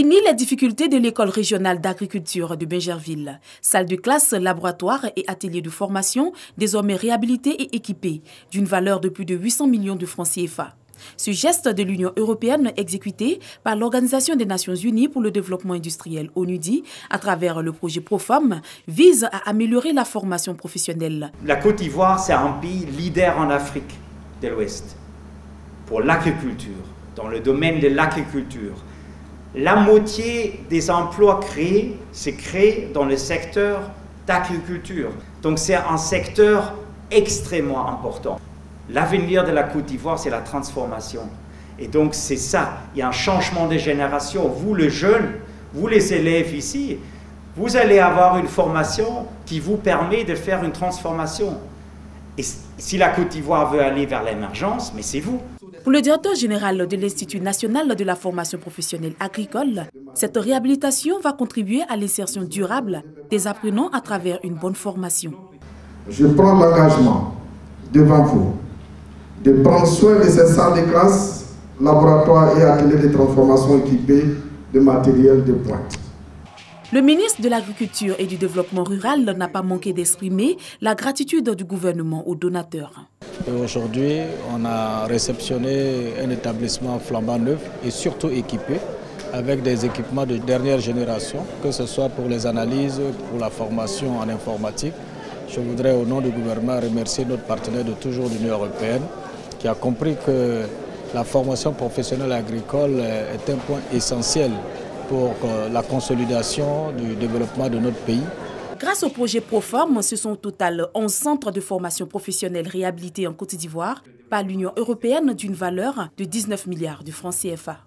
Fini les difficultés de l'école régionale d'agriculture de Bingerville. Salle de classe, laboratoire et atelier de formation, désormais réhabilités et équipés, d'une valeur de plus de 800 millions de francs CFA. Ce geste de l'Union européenne exécuté par l'Organisation des Nations Unies pour le développement industriel ONUDI à travers le projet Profam vise à améliorer la formation professionnelle. La Côte d'Ivoire, c'est un pays leader en Afrique de l'Ouest pour l'agriculture, dans le domaine de l'agriculture. La moitié des emplois créés, c'est créé dans le secteur d'agriculture. Donc c'est un secteur extrêmement important. L'avenir de la Côte d'Ivoire, c'est la transformation. Et donc c'est ça, il y a un changement de génération. Vous les jeunes, vous les élèves ici, vous allez avoir une formation qui vous permet de faire une transformation. Et si la Côte d'Ivoire veut aller vers l'émergence, mais c'est vous. Pour le directeur général de l'Institut national de la formation professionnelle agricole, cette réhabilitation va contribuer à l'insertion durable des apprenants à travers une bonne formation. Je prends l'engagement devant vous de prendre soin de ces salles de classe, laboratoires et ateliers de transformation équipés de matériel de pointe. Le ministre de l'Agriculture et du Développement rural n'a pas manqué d'exprimer la gratitude du gouvernement aux donateurs. Aujourd'hui, on a réceptionné un établissement flambant neuf et surtout équipé avec des équipements de dernière génération, que ce soit pour les analyses, pour la formation en informatique. Je voudrais au nom du gouvernement remercier notre partenaire de toujours, l'Union européenne, qui a compris que la formation professionnelle agricole est un point essentiel pour la consolidation du développement de notre pays. Grâce au projet Profam, ce sont au total 11 centres de formation professionnelle réhabilités en Côte d'Ivoire par l'Union européenne d'une valeur de 19 milliards de francs CFA.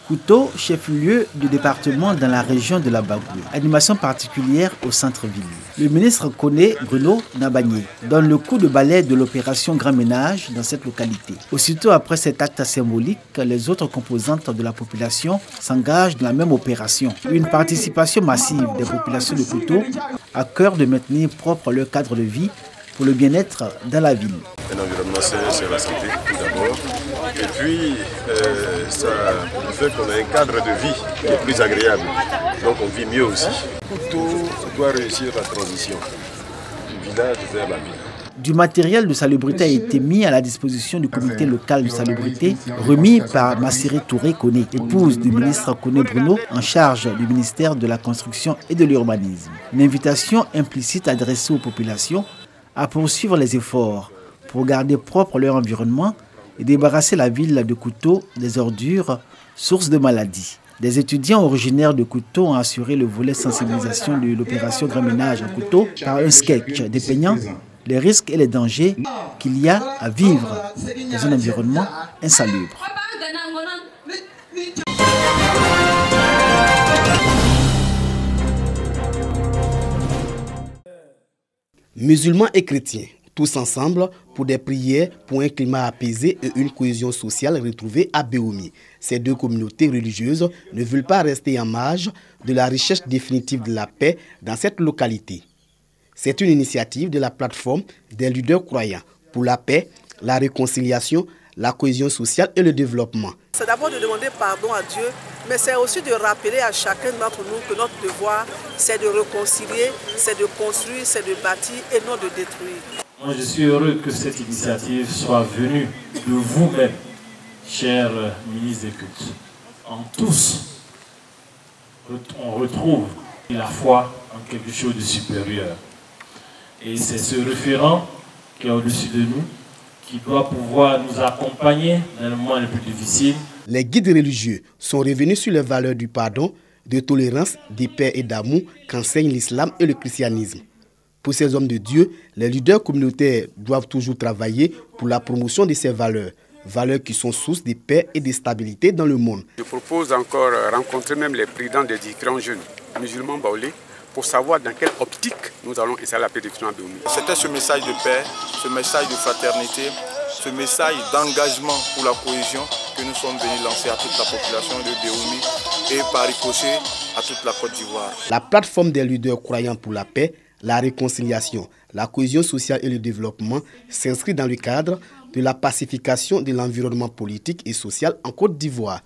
Kouto, chef-lieu du département dans la région de la Bagoue. Animation particulière au centre-ville. Le ministre connaît Bruno Nabagné donne le coup de balai de l'opération Grand Ménage dans cette localité. Aussitôt après cet acte symbolique, les autres composantes de la population s'engagent dans la même opération. Une participation massive des populations de Kouto à cœur de maintenir propre leur cadre de vie pour le bien-être dans la ville. Un environnement c'est la santé tout d'abord. Et puis, ça fait qu'on a un cadre de vie qui est plus agréable. Donc on vit mieux aussi. Kouto doit réussir la transition du village vers la ville. Du matériel de salubrité a été mis à la disposition du comité local de salubrité, remis par Massiré Touré Koné, épouse du ministre Koné Bruno, en charge du ministère de la Construction et de l'Urbanisme. Une invitation implicite adressée aux populations à poursuivre les efforts pour garder propre leur environnement et débarrasser la ville de Kouto des ordures, source de maladies. Des étudiants originaires de Kouto ont assuré le volet sensibilisation de l'opération Grand Ménage à Kouto par un sketch dépeignant les risques et les dangers qu'il y a à vivre dans un environnement insalubre. Musulmans et chrétiens, tous ensemble pour des prières pour un climat apaisé et une cohésion sociale retrouvée à Béoumi. Ces deux communautés religieuses ne veulent pas rester en marge de la recherche définitive de la paix dans cette localité. C'est une initiative de la plateforme des leaders croyants pour la paix, la réconciliation, la cohésion sociale et le développement. C'est d'abord de demander pardon à Dieu, mais c'est aussi de rappeler à chacun d'entre nous que notre devoir, c'est de réconcilier, c'est de construire, c'est de bâtir et non de détruire. Moi, je suis heureux que cette initiative soit venue de vous-même, chers ministres des cultes. En tous, on retrouve la foi en quelque chose de supérieur. Et c'est ce référent qui est au-dessus de nous, qui doit pouvoir nous accompagner dans le moment le plus difficile. Les guides religieux sont revenus sur les valeurs du pardon, de tolérance, de paix et d'amour qu'enseignent l'islam et le christianisme. Pour ces hommes de Dieu, les leaders communautaires doivent toujours travailler pour la promotion de ces valeurs, valeurs qui sont source de paix et de stabilité dans le monde. Je propose encore rencontrer même les présidents des différents jeunes musulmans baoulés pour savoir dans quelle optique nous allons installer la paix de Béoumi. C'était ce message de paix, ce message de fraternité, ce message d'engagement pour la cohésion que nous sommes venus lancer à toute la population de Béoumi et par ricochet à toute la Côte d'Ivoire. La plateforme des leaders croyants pour la paix La réconciliation, la cohésion sociale et le développement s'inscrivent dans le cadre de la pacification de l'environnement politique et social en Côte d'Ivoire.